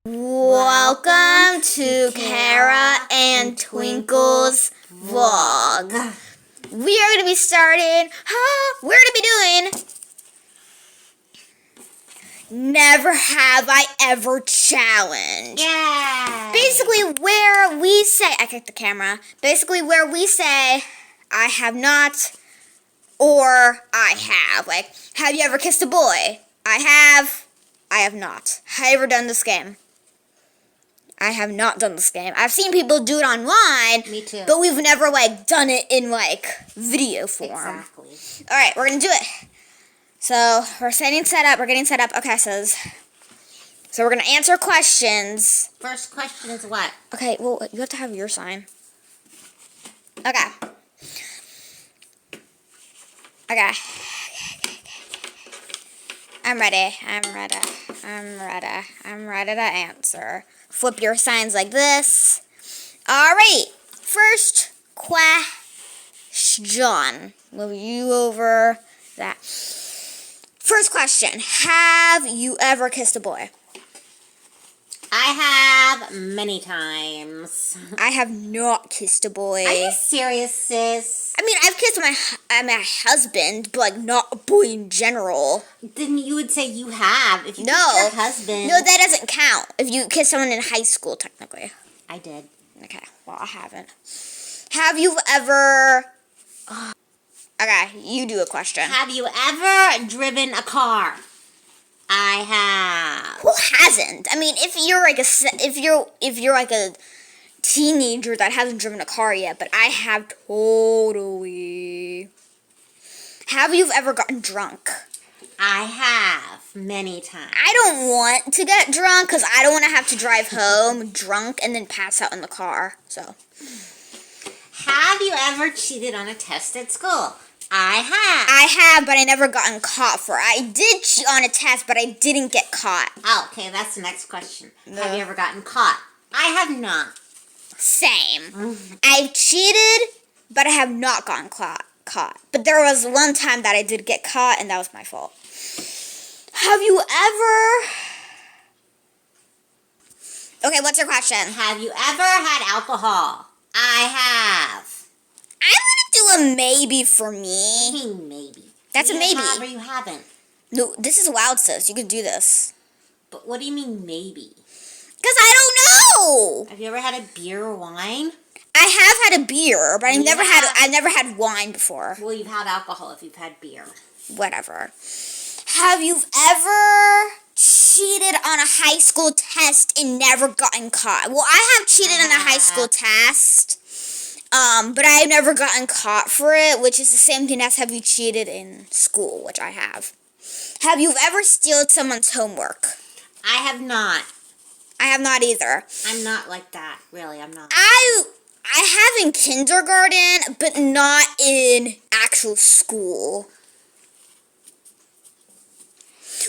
Welcome to Kara and Twinkle's vlog. We are going to be starting, we're going to be doing Never Have I Ever Challenge. Yeah. Basically where we say, I kicked the camera, basically where we say, I have not, or I have. Like, have you ever kissed a boy? I have not. Have you ever done this game? I have not done this game. I've seen people do it online. Me too. But we've never, done it in, video form. Exactly. Alright, we're going to do it. So, we're getting set up. Okay, so we're going to answer questions. First question is what? Okay, well, you have to have your sign. Okay. I'm ready to answer. Flip your signs like this. Alright, first question. We'll review over that. First question, have you ever kissed a boy? I have many times. I have not kissed a boy. Are you serious, sis? I mean, I've kissed my husband, but not a boy in general. Then you would say you have. If you No. kissed your husband. No, that doesn't count. If you kiss someone in high school, technically. I did. Okay, well, I haven't. Have you ever... Okay, you do a question. Have you ever driven a car? I have. Who hasn't? I mean, if you're like a teenager that hasn't driven a car yet, but I have totally. Have you ever gotten drunk? I have many times. I don't want to get drunk because I don't want to have to drive home drunk and then pass out in the car. So. Have you ever cheated on a test at school? I have. I have, but I never gotten caught for it. I did cheat on a test, but I didn't get caught. Oh, okay, that's the next question. No. Have you ever gotten caught? I have not. Same. I've cheated, but I have not gotten caught. But there was one time that I did get caught, and that was my fault. Have you ever... Okay, what's your question? Have you ever had alcohol? I have. I'm going to do a maybe for What me. do you mean maybe? That's a You maybe. have or you haven't. No, this is wild, sis. You can do this. But what do you mean maybe? Because I don't know. Have you ever had a beer or wine? I have had a beer, but I've never Yeah. had wine before. Well, you've had alcohol if you've had beer. Whatever. Have you ever cheated on a high school test and never gotten caught? Well, I have cheated on a high school test, but I have never gotten caught for it, which is the same thing as have you cheated in school, which I have. Have you ever stolen someone's homework? I have not. I have not either. I'm not like that. Really, I'm not. I have in kindergarten, but not in actual school.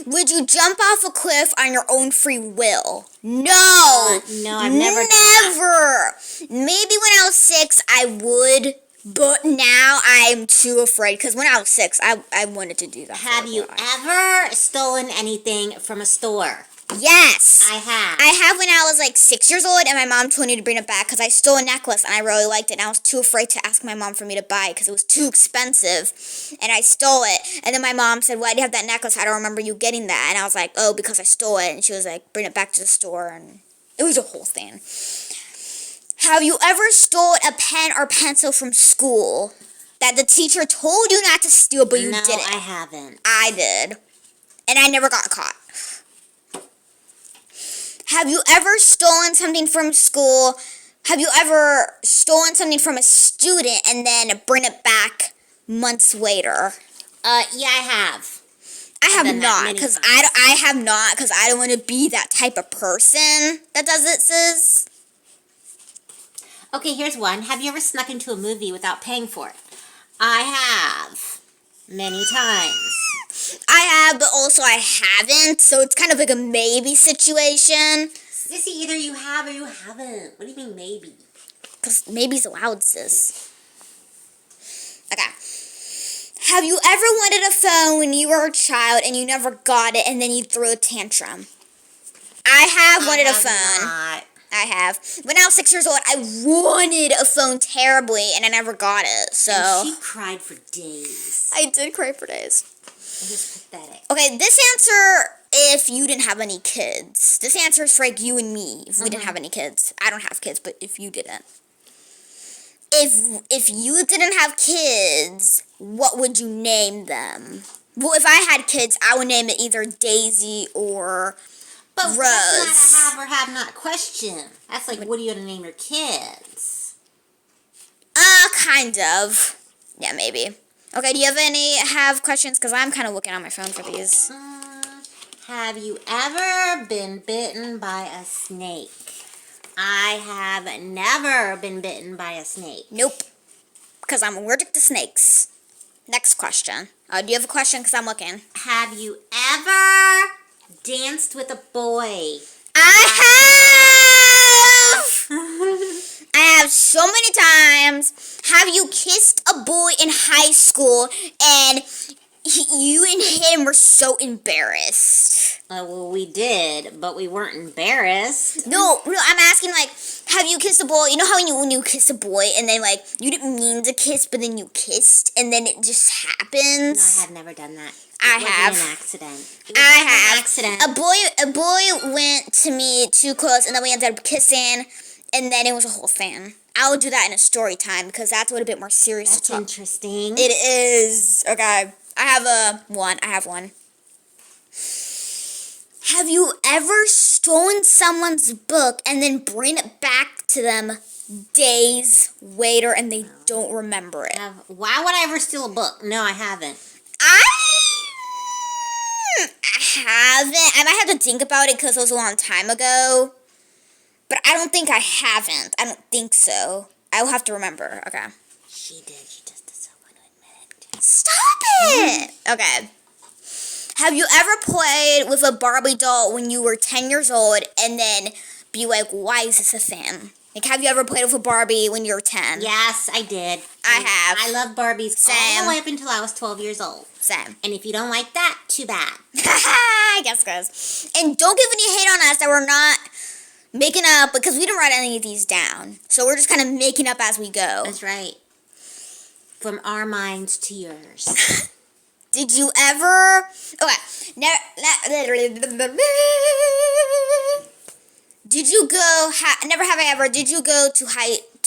Would you jump off a cliff on your own free will? No. No, I've never done that. Never. Maybe when I was 6, I would, but now I'm too afraid. Because when I was 6, I wanted to do that. Have you ever stolen anything from a store? Yes. I have. I have when I was 6 years old, and my mom told me to bring it back because I stole a necklace and I really liked it, and I was too afraid to ask my mom for me to buy it because it was too expensive, and I stole it. And then my mom said, "Why do you have that necklace? I don't remember you getting that." And I was like, "Oh, because I stole it." And she was like, "Bring it back to the store," and it was a whole thing. Have you ever stolen a pen or pencil from school that the teacher told you not to steal, but you no, did it? I haven't. I did, and I never got caught. Have you ever stolen something from school? Have you ever stolen something from a student and then bring it back months later? Yeah, I have. I have done that not, many because times. I have not, because I don't want to be that type of person that does it, sis. Okay, here's one. Have you ever snuck into a movie without paying for it? I have. Many times. I have, but also I haven't, so it's kind of like a maybe situation. Sissy, either you have or you haven't. What do you mean maybe? Because maybe's allowed, sis. Okay. Have you ever wanted a phone when you were a child and you never got it and then you threw a tantrum? I have, wanted a have phone. not. I have. When I was 6 years old, I wanted a phone terribly, and I never got it. So And she cried for days. I did cry for days. It was pathetic. Okay, this answer if you didn't have any kids. This answer is for like you and me if we didn't have any kids. I don't have kids, but if you didn't. If you didn't have kids, what would you name them? Well, if I had kids, I would name it either Daisy or But Rose. that's not a have or have not question. That's like, what are you going to name your kids? Kind of. Yeah, maybe. Okay, do you have questions? Because I'm kind of looking on my phone for these. Have you ever been bitten by a snake? I have never been bitten by a snake. Nope. Because I'm allergic to snakes. Next question. Do you have a question? Because I'm looking. Have you ever danced with a boy? I have so many times. Have you kissed a boy in high school and you and him were so embarrassed? Well, we did, but we weren't embarrassed. No, I'm asking like, have you kissed a boy? You know how when you kiss a boy and then like you didn't mean to kiss, but then you kissed and then it just happens? No, I have never done that. I It wasn't have. an accident. It I wasn't have. an accident. A boy went to me too close, and then we ended up kissing, and then it was a whole thing. I would do that in a story time because that's a little bit more serious That's to talk. interesting. It is. Okay, I have one. Have you ever stolen someone's book and then bring it back to them days later and they don't remember it? Why would I ever steal a book? No, I haven't. I haven't. I might have to think about it because it was a long time ago. But I don't think I haven't. I don't think so. I will have to remember. Okay. She did. She just doesn't want to admit it. Stop it! Okay. Have you ever played with a Barbie doll when you were 10 years old and then be like, why is this a thing? Like, have you ever played with a Barbie when you were 10? Yes, I did. I have. I love Barbies all Same. the way up until I was 12 years old. Same. And if you don't like that, too bad. I guess, guys. And don't give any hate on us that we're not making up because we didn't write any of these down. So we're just kind of making up as we go. That's right. From our minds to yours. Did you ever... Okay. Did you go... never have I ever... Did you go to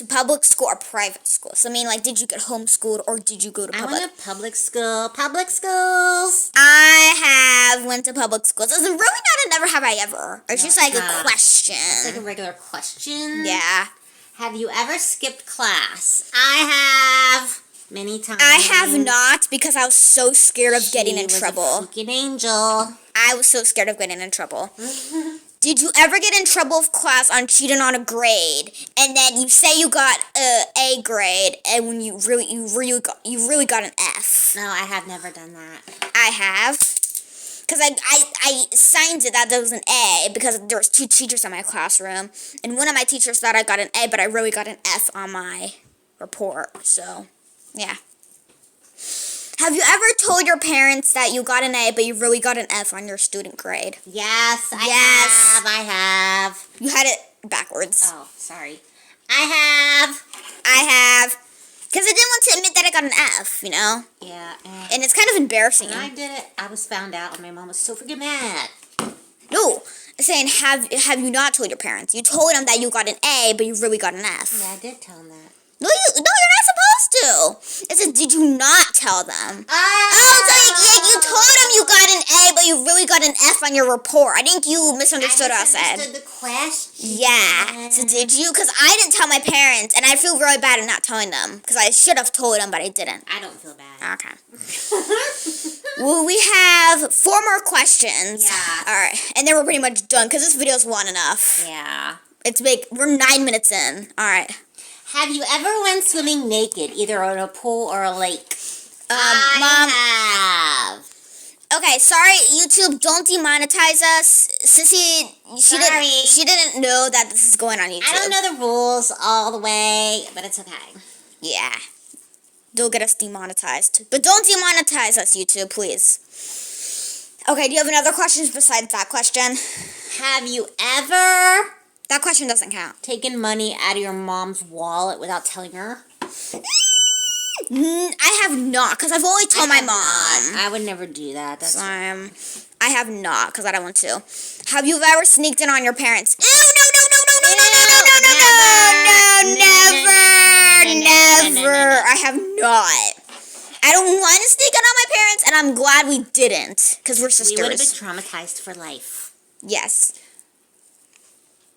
public school or private school? So, I mean, like, did you get homeschooled or did you go to I public? went to public school. Public schools. I have went to public schools. It's really not a never have I ever. It's No, just like it's a not. question. It's like a regular question. Yeah. Have you ever skipped class? I have. Many times. I have not because I was so scared of getting in She was a trouble. freaking angel. I was so scared of getting in trouble. Did you ever get in trouble with class on cheating on a grade, and then you say you got A grade, and when you really got an F? No, I have never done that. I have, because I signed it that there was an A because there was 2 teachers in my classroom, and one of my teachers thought I got an A, but I really got an F on my report. So, yeah. Have you ever told your parents that you got an A, but you really got an F on your student grade? Yes, I Yes. have. I have. You had it backwards. Oh, sorry. I have. Because I didn't want to admit that I got an F, you know? Yeah. And it's kind of embarrassing. When I did it, I was found out, and my mom was so freaking mad. No, I'm saying have you not told your parents? You told them that you got an A, but you really got an F. Yeah, I did tell them that. No, you're not supposed to. It says, did you not tell them? Oh, so you told them you got an A, but you really got an F on your report. I think you misunderstood what I said. the question. Yeah. So did you? Because I didn't tell my parents, and I feel really bad at not telling them. Because I should have told them, but I didn't. I don't feel bad. Okay. Well, we have 4 more questions. Yeah. All right. And then we're pretty much done, because this video's long enough. Yeah. It's big. We're 9 minutes in. All right. Have you ever went swimming naked, either on a pool or a lake? Mom. I have. Okay, sorry, YouTube, don't demonetize us. Sissy, Sorry. she didn't know that this is going on YouTube. I don't know the rules all the way, but it's okay. Yeah. They'll get us demonetized. But don't demonetize us, YouTube, please. Okay, do you have another question besides that question? Have you ever That question doesn't count. taken money out of your mom's wallet without telling her? I have not, because I've only told I my have mom. not. I would never do that. That's I have not, because I don't want to. Have you ever sneaked in on your parents? Ew, never. I have not. I don't want to sneak in on my parents, and I'm glad we didn't, because we're we would have been sisters. traumatized for life. Yes.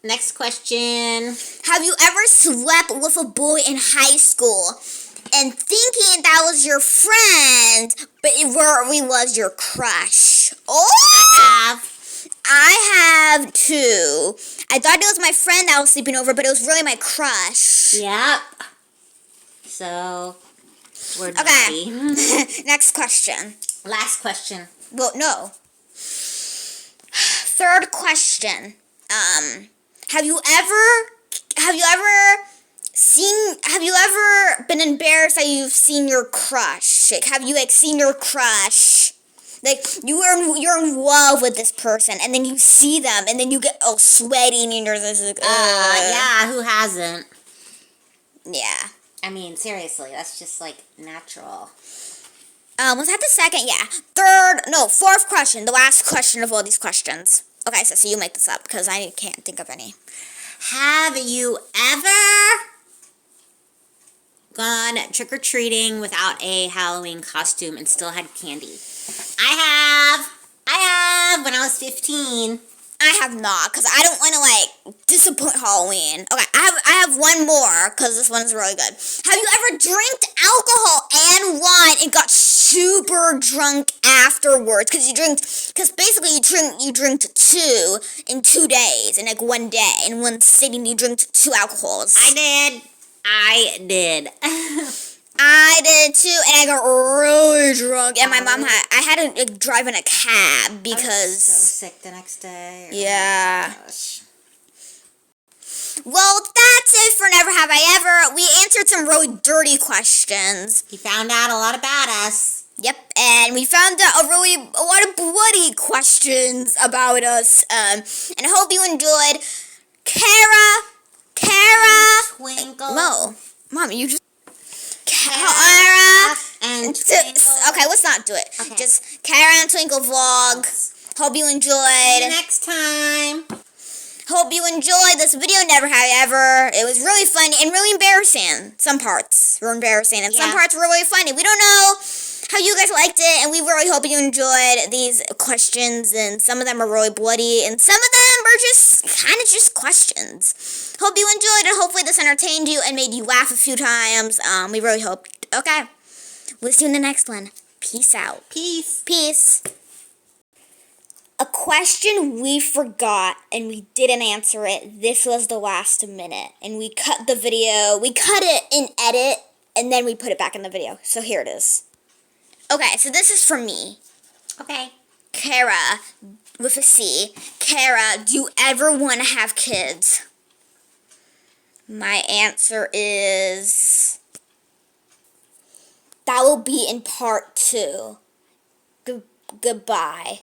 Next question. Have you ever slept with a boy in high school and thinking that was your friend, but it really was your crush? Oh! I have too. I thought it was my friend that was sleeping over, but it was really my crush. Yep. So, we're Okay. naughty. Next question. Last question. Well, no. Third question. Have you ever been embarrassed that you've seen your crush? Like, have you seen your crush? Like, you're in love with this person, and then you see them, and then you get all sweaty, and you're just like, Yeah, who hasn't? Yeah. I mean, seriously, that's just like natural. Was that the second? Yeah. Fourth question. The last question of all these questions. Okay, so you make this up, because I can't think of any. Have you ever gone trick-or-treating without a Halloween costume and still had candy? I have when I was 15. I have not, because I don't want to, disappoint Halloween. Okay, I have one more, because this one's really good. Have you ever drank alcohol and wine and got super drunk afterwards? Because basically you drink two in 2 days, in 1 day. In one sitting, you drink 2 alcohols. I did. I did too, and I got really drunk. And my mom I had to drive in a cab because. I was so sick the next day. Yeah. Oh my gosh. Well, that's it for Never Have I Ever. We answered some really dirty questions. You found out a lot about us. Yep, and we found out a lot of bloody questions about us. And I hope you enjoyed. Kara. Twinkle. No, Mom, you just. Kara and Twinkle. Okay, let's not do it. Okay. Just Kara and Twinkle vlog. Hope you See you enjoyed. next time. Hope you enjoyed this video, Never Have I Ever. It was really funny and really embarrassing. Some parts were embarrassing and some Yeah. parts were really funny. We don't know how you guys liked it, and we really hope you enjoyed these questions, and some of them are really bloody, and some of them are just kind of just questions. Hope you enjoyed, and hopefully this entertained you and made you laugh a few times. We really hope. Okay, we'll see you in the next one. Peace out. Peace. Peace. A question we forgot and we didn't answer it. This was the last minute, and we cut the video. We cut it in edit, and then we put it back in the video. So here it is. Okay, so this is for me. Okay. Kara, with a C. Kara, do you ever want to have kids? My answer is... that will be in part 2. Goodbye.